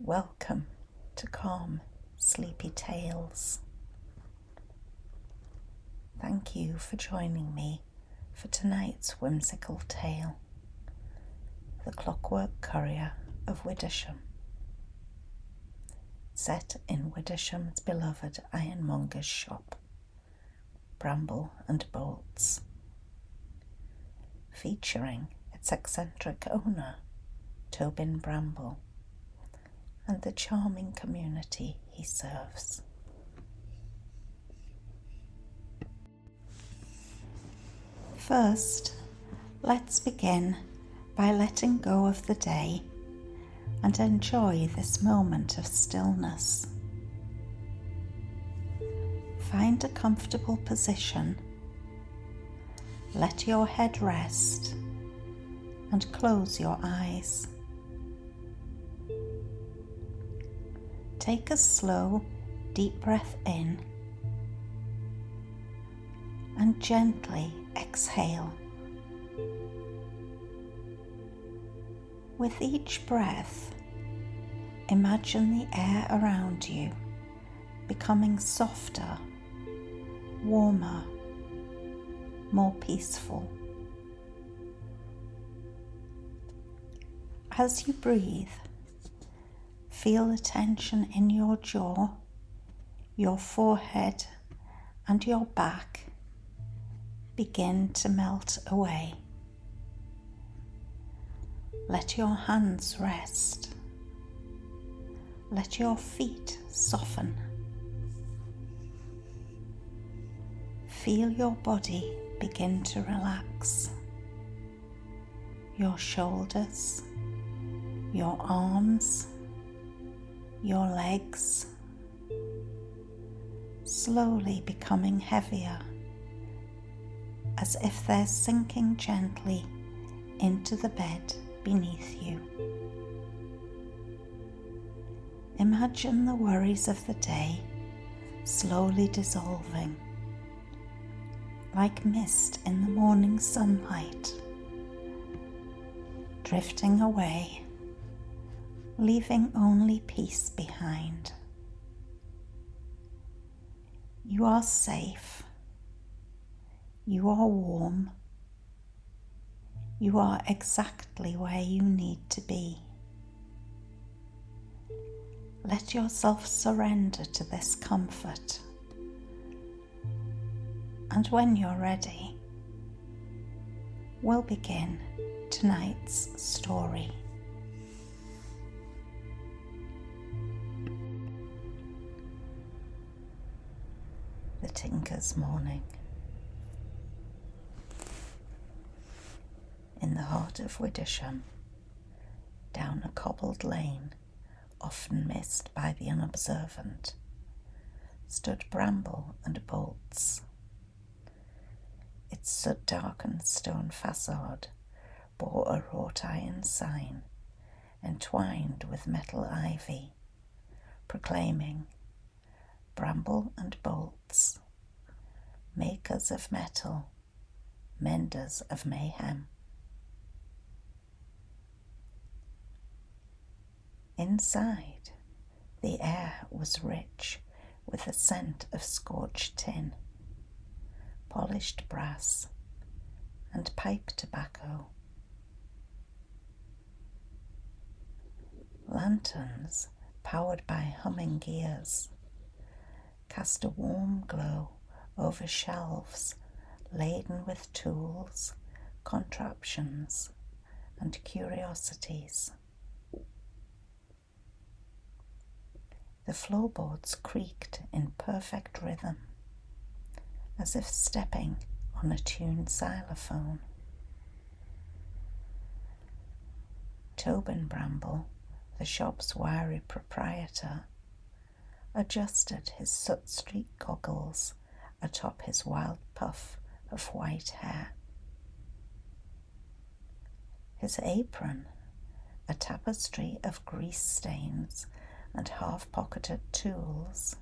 Welcome to calm, sleepy tales. Thank you for joining me for tonight's whimsical tale, The Clockwork Courier of Widdersham. Set in Widdersham's beloved Ironmonger's shop, Bramble Bolts, featuring its eccentric owner, Tobin Bramble, and the charming community he serves. First, let's begin by letting go of the day and enjoy this moment of stillness. Find a comfortable position, let your head rest, and close your eyes. Take a slow, deep breath in and gently exhale. With each breath, imagine the air around you becoming softer, warmer, more peaceful. As you breathe, feel the tension in your jaw, your forehead, and your back begin to melt away. Let your hands rest. Let your feet soften. Feel your body begin to relax. Your shoulders, your arms, your legs, slowly becoming heavier, as if they're sinking gently into the bed beneath you. Imagine the worries of the day slowly dissolving, like mist in the morning sunlight, drifting away, leaving only peace behind. You are safe. You are warm. You are exactly where you need to be. Let yourself surrender to this comfort. And when you're ready, we'll begin tonight's story. The Tinker's Morning. In the heart of Widdersham, down a cobbled lane, often missed by the unobservant, stood Bramble Bolts. Its soot-darkened stone facade bore a wrought iron sign, entwined with metal ivy, proclaiming, "Bramble and Bolts, makers of metal, menders of mayhem." Inside, the air was rich with the scent of scorched tin, polished brass, and pipe tobacco. Lanterns, powered by humming gears, cast a warm glow over shelves laden with tools, contraptions, and curiosities. The floorboards creaked in perfect rhythm, as if stepping on a tuned xylophone. Tobin Bramble, the shop's wiry proprietor, adjusted his soot-streaked goggles atop his wild puff of white hair. His apron, a tapestry of grease stains and half-pocketed tools,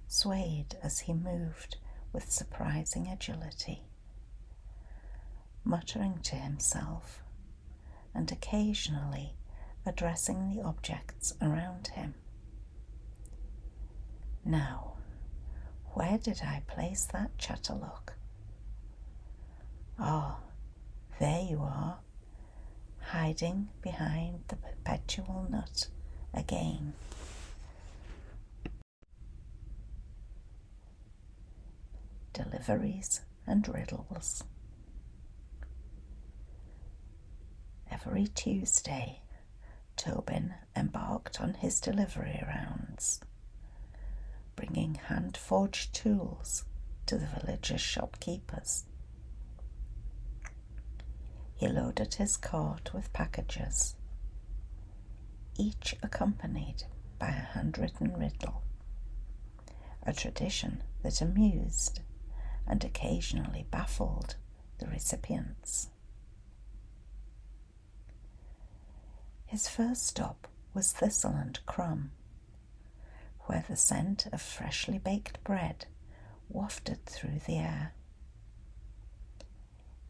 swayed as he moved with surprising agility, muttering to himself and occasionally addressing the objects around him. Now, where did I place that chatterlock? Ah, there you are, hiding behind the perpetual nut again. Deliveries and riddles. Every Tuesday, Tobin embarked on his delivery rounds, bringing hand-forged tools to the villagers' shopkeepers. He loaded his cart with packages, each accompanied by a handwritten riddle, a tradition that amused and occasionally baffled the recipients. His first stop was Thistle Crumb, where the scent of freshly baked bread wafted through the air.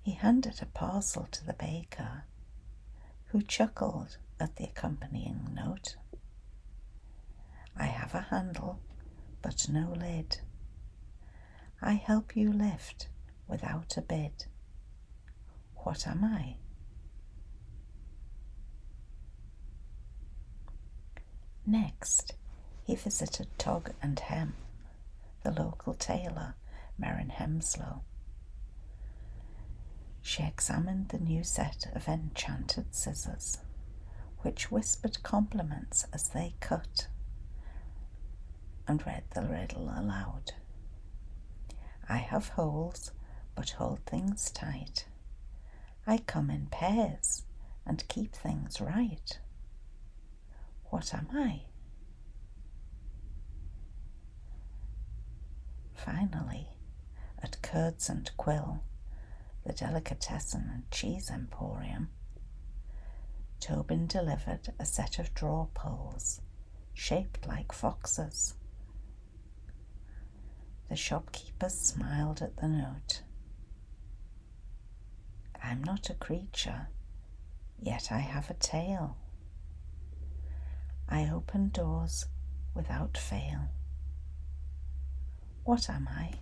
He handed a parcel to the baker, who chuckled at the accompanying note. "I have a handle, but no lid. I help you lift without a bid. What am I?" Next, he visited Tog Hem, the local tailor, Merrin Hemslow. She examined the new set of enchanted scissors, which whispered compliments as they cut, and read the riddle aloud. "I have holes, but hold things tight. I come in pairs and keep things right. What am I?" Finally, at Curds Quill, the delicatessen and cheese emporium, Tobin delivered a set of draw poles shaped like foxes. The shopkeepers smiled at the note. "I'm not a creature, yet I have a tail. I open doors without fail. What am I?"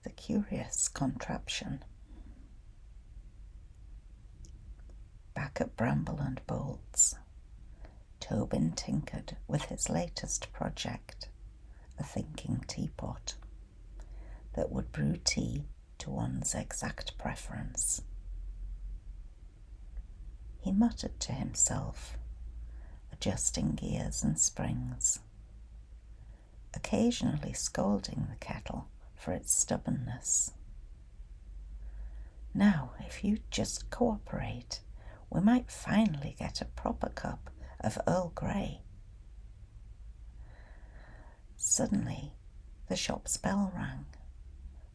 The curious contraption. Back at Bramble Bolts, Tobin tinkered with his latest project, a thinking teapot that would brew tea to one's exact preference. He muttered to himself, adjusting gears and springs, occasionally scolding the kettle for its stubbornness. "Now, if you'd just cooperate, we might finally get a proper cup of Earl Grey." Suddenly, the shop's bell rang,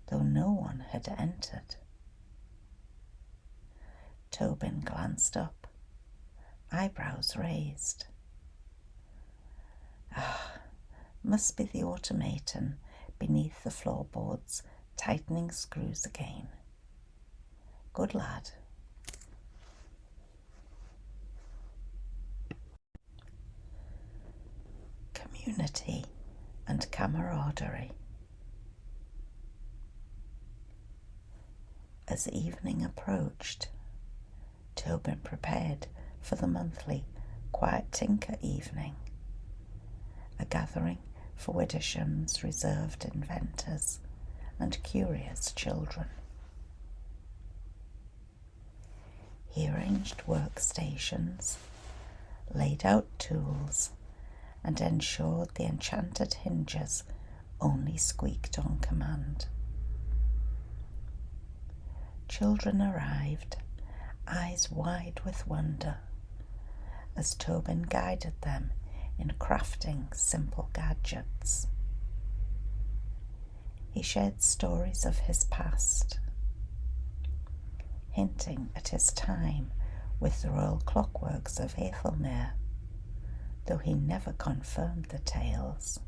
though no one had entered. Tobin glanced up, eyebrows raised. Must be the automaton beneath the floorboards tightening screws again. Good lad. Community and camaraderie. As evening approached, Tobin prepared for the monthly Quiet Tinker evening, a gathering for Widdersham's reserved inventors and curious children. He arranged workstations, laid out tools, and ensured the enchanted hinges only squeaked on command. Children arrived, eyes wide with wonder, as Tobin guided them in crafting simple gadgets. He shared stories of his past, hinting at his time with the Royal Clockworks of Ethelmere, though he never confirmed the tales.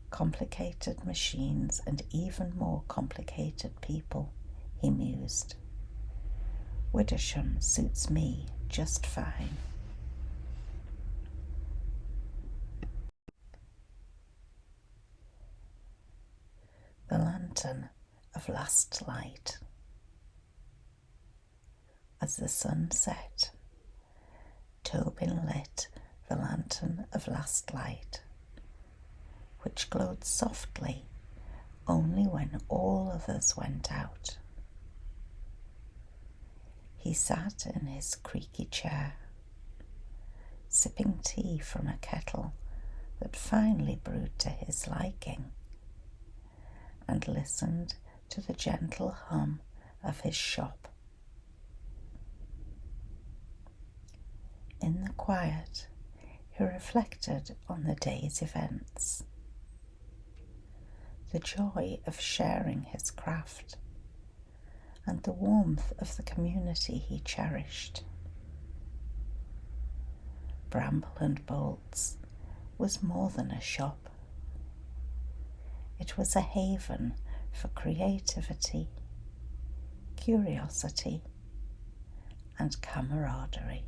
Complicated machines and even more complicated people, he mused. Widdersham suits me just fine. The lantern of last light. As the sun set, Tobin lit the lantern of last light, which glowed softly only when all others went out. He sat in his creaky chair, sipping tea from a kettle that finally brewed to his liking, and listened to the gentle hum of his shop. In the quiet, he reflected on the day's events, the joy of sharing his craft, and the warmth of the community he cherished. Bramble Bolts was more than a shop. It was a haven for creativity, curiosity, and camaraderie.